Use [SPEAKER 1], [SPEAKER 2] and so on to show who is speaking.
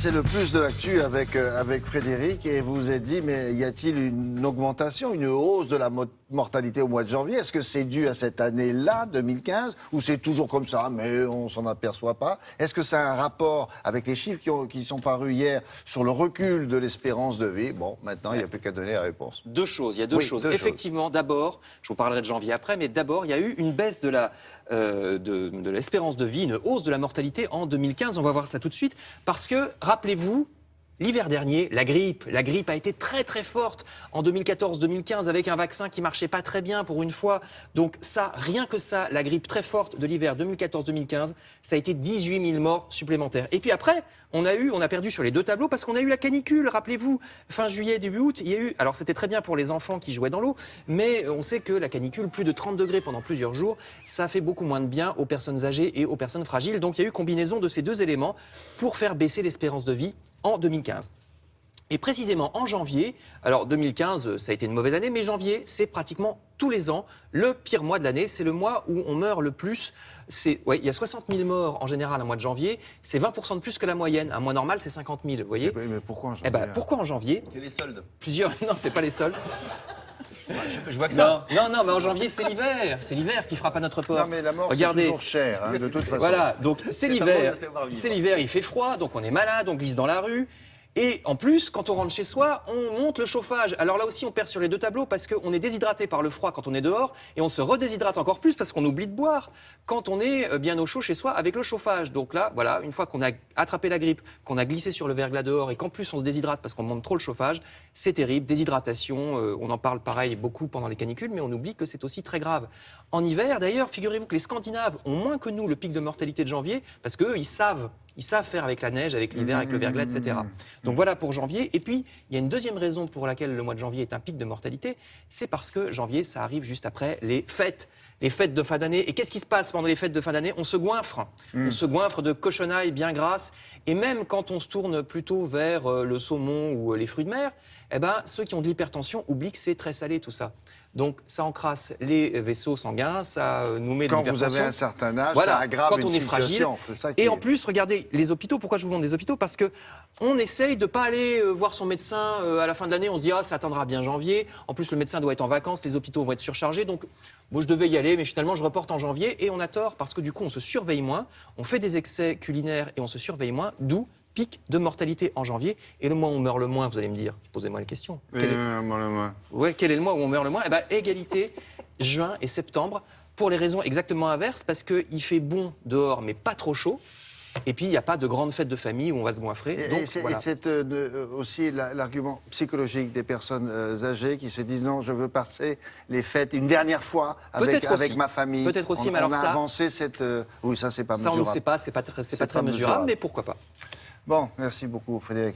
[SPEAKER 1] c'est le plus de l'actu avec Frédéric, et vous vous êtes dit, mais y a-t-il une augmentation, une hausse de la mortalité au mois de janvier? Est-ce que c'est dû à cette année-là, 2015, ou c'est toujours comme ça, mais on s'en aperçoit pas? Est-ce que ça a un rapport avec les chiffres qui sont parus hier sur le recul de l'espérance de vie? Bon, maintenant, il n'y a plus qu'à donner la réponse.
[SPEAKER 2] Deux choses, il y a deux choses. Effectivement, d'abord, je vous parlerai de janvier après, mais d'abord, il y a eu une baisse de l'espérance de vie, une hausse de la mortalité en 2015. On va voir ça tout de suite, parce que, rappelez-vous, l'hiver dernier, la grippe a été très très forte en 2014-2015 avec un vaccin qui marchait pas très bien pour une fois. Donc ça, rien que ça, la grippe très forte de l'hiver 2014-2015, ça a été 18 000 morts supplémentaires. Et puis après, on a perdu sur les deux tableaux parce qu'on a eu la canicule, rappelez-vous, fin juillet, début août, il y a eu, alors c'était très bien pour les enfants qui jouaient dans l'eau, mais on sait que la canicule, plus de 30 degrés pendant plusieurs jours, ça fait beaucoup moins de bien aux personnes âgées et aux personnes fragiles. Donc il y a eu combinaison de ces deux éléments pour faire baisser l'espérance de vie en 2015. Et précisément en janvier, alors 2015, ça a été une mauvaise année, mais janvier, c'est pratiquement tous les ans le pire mois de l'année. C'est le mois où on meurt le plus. Il y a 60 000 morts en général un mois de janvier. C'est 20% de plus que la moyenne. Un mois normal, c'est 50 000, vous voyez.
[SPEAKER 1] Mais pourquoi en janvier?
[SPEAKER 2] Pourquoi en janvier?
[SPEAKER 3] C'est les soldes.
[SPEAKER 2] Plusieurs... Non, c'est pas les soldes.
[SPEAKER 3] Je vois que ça.
[SPEAKER 2] Non, mais en janvier, c'est l'hiver. C'est l'hiver qui frappe à notre porte.
[SPEAKER 1] Non, mais la mort,
[SPEAKER 2] regardez,
[SPEAKER 1] c'est toujours cher, hein, de toute façon.
[SPEAKER 2] Voilà, donc c'est l'hiver. C'est l'hiver, il fait froid, donc on est malade, on glisse dans la rue. Et en plus, quand on rentre chez soi, on monte le chauffage. Alors là aussi, on perd sur les deux tableaux parce qu'on est déshydraté par le froid quand on est dehors et on se redéshydrate encore plus parce qu'on oublie de boire quand on est bien au chaud chez soi avec le chauffage. Donc là, voilà, une fois qu'on a attrapé la grippe, qu'on a glissé sur le verglas dehors et qu'en plus on se déshydrate parce qu'on monte trop le chauffage, c'est terrible. Déshydratation, on en parle pareil beaucoup pendant les canicules, mais on oublie que c'est aussi très grave. En hiver, d'ailleurs, figurez-vous que les Scandinaves ont moins que nous le pic de mortalité de janvier parce qu'eux, ils savent faire avec la neige, avec l'hiver, avec le verglas, etc. Donc voilà pour janvier. Et puis, il y a une deuxième raison pour laquelle le mois de janvier est un pic de mortalité, c'est parce que janvier, ça arrive juste après les fêtes de fin d'année. Et qu'est-ce qui se passe pendant les fêtes de fin d'année? On se goinfre. On se goinfre de cochonailles bien grasses. Et même quand on se tourne plutôt vers le saumon ou les fruits de mer, eh ben, ceux qui ont de l'hypertension oublient que c'est très salé tout ça. Donc ça encrasse les vaisseaux sanguins, ça nous met de l'hypertension.
[SPEAKER 1] Quand vous avez un certain âge,
[SPEAKER 2] voilà,
[SPEAKER 1] ça aggrave
[SPEAKER 2] quand on
[SPEAKER 1] une
[SPEAKER 2] est fragile. Et en plus, regardez, les hôpitaux, pourquoi je vous montre des hôpitaux? Parce que on essaye de ne pas aller voir son médecin à la fin de l'année, on se dit « Ah, ça attendra bien janvier ». En plus, le médecin doit être en vacances, les hôpitaux vont être surchargés. Donc, moi, je devais y aller, mais finalement, je reporte en janvier. Et on a tort, parce que du coup, on se surveille moins, on fait des excès culinaires et on se surveille moins, d'où pic de mortalité en janvier. Et le mois où on meurt le moins, vous allez me dire, posez-moi la question. Quel est le mois où on meurt le moins? Eh bien, égalité, juin et septembre, pour les raisons exactement inverses, parce qu'il fait bon dehors, mais pas trop chaud. Et puis, il n'y a pas de grande fête de famille où on va se goinfrer. Donc, voilà.
[SPEAKER 1] Et c'est aussi l'argument psychologique des personnes âgées qui se disent « Non, je veux passer les fêtes une dernière fois avec ma famille ».
[SPEAKER 2] Peut-être aussi, mais alors ça...
[SPEAKER 1] On a avancé cette... Oui, ça, c'est pas mesurable.
[SPEAKER 2] Ça, on ne sait pas, c'est pas très mesurable, mais pourquoi pas.
[SPEAKER 1] Bon, merci beaucoup, Frédéric.